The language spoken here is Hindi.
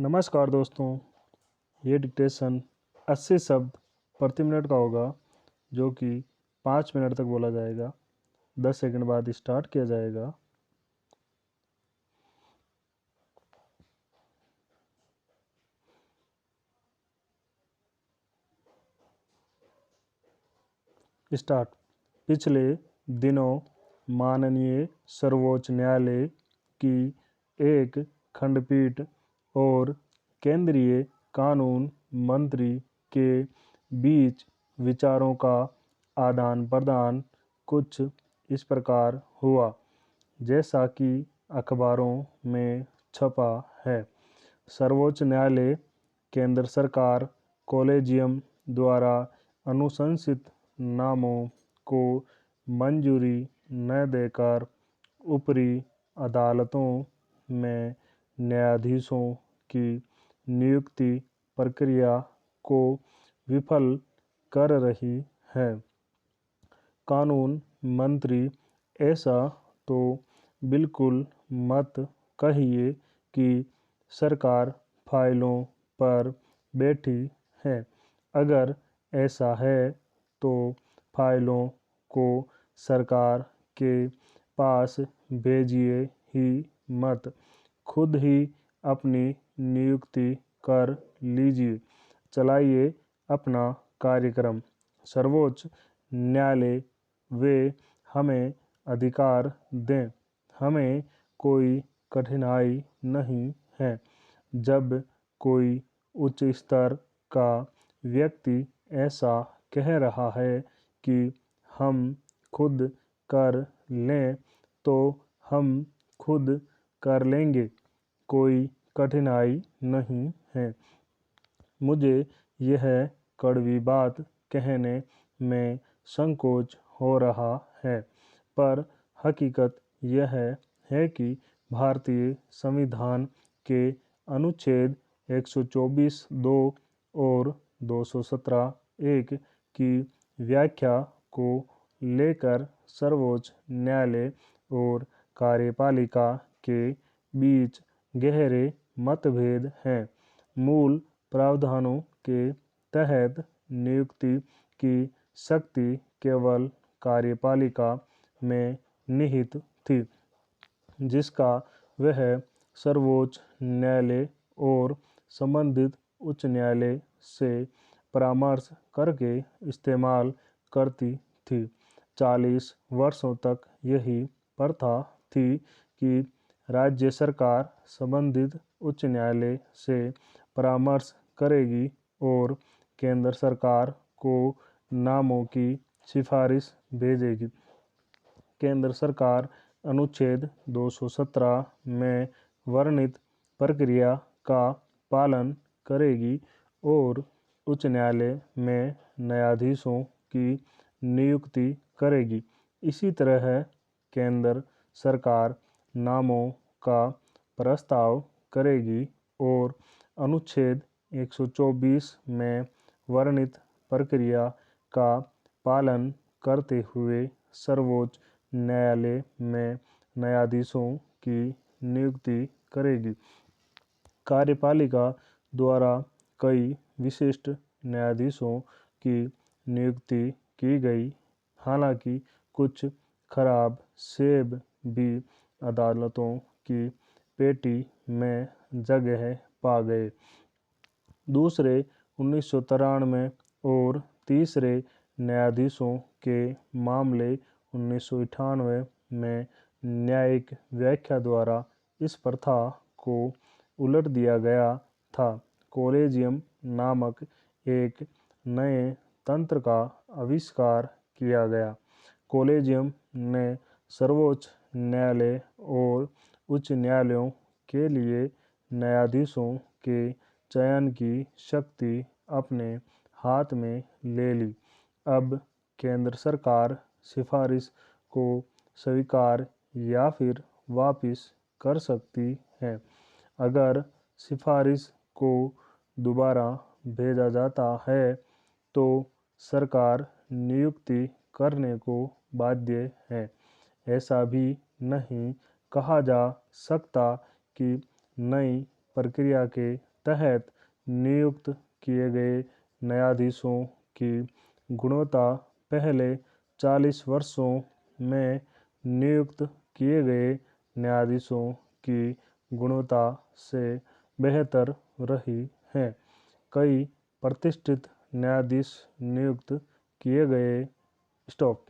नमस्कार दोस्तों, ये डिक्टेशन 80 शब्द प्रति मिनट का होगा जो कि 5 मिनट तक बोला जाएगा। 10 सेकंड बाद स्टार्ट किया जाएगा। स्टार्ट। पिछले दिनों माननीय सर्वोच्च न्यायालय की एक खंडपीठ और केंद्रीय कानून मंत्री के बीच विचारों का आदान प्रदान कुछ इस प्रकार हुआ, जैसा कि अखबारों में छपा है। सर्वोच्च न्यायालय केंद्र सरकार कॉलेजियम द्वारा अनुशंसित नामों को मंजूरी न देकर ऊपरी अदालतों में न्यायाधीशों की नियुक्ति प्रक्रिया को विफल कर रही है। कानून मंत्री ऐसा तो बिल्कुल मत कहिए कि सरकार फाइलों पर बैठी है। अगर ऐसा है तो फाइलों को सरकार के पास भेजिए ही मत, खुद ही अपनी नियुक्ति कर लीजिए। चलाइए अपना कार्यक्रम। सर्वोच्च न्यायालय वे हमें अधिकार दें, हमें कोई कठिनाई नहीं है। जब कोई उच्च स्तर का व्यक्ति ऐसा कह रहा है कि हम खुद कर लें, तो हम खुद कर लेंगे, कोई कठिनाई नहीं है। मुझे यह कड़वी बात कहने में संकोच हो रहा है, पर हकीकत यह है कि भारतीय संविधान के अनुच्छेद 124(2) और 217(1) की व्याख्या को लेकर सर्वोच्च न्यायालय और कार्यपालिका के बीच गहरे मतभेद हैं। मूल प्रावधानों के तहत नियुक्ति की शक्ति केवल कार्यपालिका में निहित थी, जिसका वह सर्वोच्च न्यायालय और संबंधित उच्च न्यायालय से परामर्श करके इस्तेमाल करती थी। 40 वर्षों तक यही प्रथा थी कि राज्य सरकार संबंधित उच्च न्यायालय से परामर्श करेगी और केंद्र सरकार को नामों की सिफारिश भेजेगी। केंद्र सरकार अनुच्छेद 217 में वर्णित प्रक्रिया का पालन करेगी और उच्च न्यायालय में न्यायाधीशों की नियुक्ति करेगी। इसी तरह केंद्र सरकार नामों का प्रस्ताव करेगी और अनुच्छेद 124 में वर्णित प्रक्रिया का पालन करते हुए सर्वोच्च न्यायालय में न्यायाधीशों की नियुक्ति करेगी। कार्यपालिका द्वारा कई विशिष्ट न्यायाधीशों की नियुक्ति की गई, हालांकि कुछ खराब सेब भी अदालतों की पेटी में जगह पा गए। दूसरे 1993 और तीसरे न्यायाधीशों के मामले 1998 में न्यायिक व्याख्या द्वारा इस प्रथा को उलट दिया गया था। कॉलेजियम नामक एक नए तंत्र का आविष्कार किया गया। कॉलेजियम ने सर्वोच्च न्यायालय और उच्च न्यायालयों के लिए न्यायाधीशों के चयन की शक्ति अपने हाथ में ले ली। अब केंद्र सरकार सिफारिश को स्वीकार या फिर वापस कर सकती है। अगर सिफारिश को दोबारा भेजा जाता है तो सरकार नियुक्ति करने को बाध्य है। ऐसा भी नहीं कहा जा सकता कि नई प्रक्रिया के तहत नियुक्त किए गए न्यायाधीशों की गुणवत्ता पहले 40 वर्षों में नियुक्त किए गए न्यायाधीशों की गुणवत्ता से बेहतर रही है। कई प्रतिष्ठित न्यायाधीश नियुक्त किए गए स्टॉप।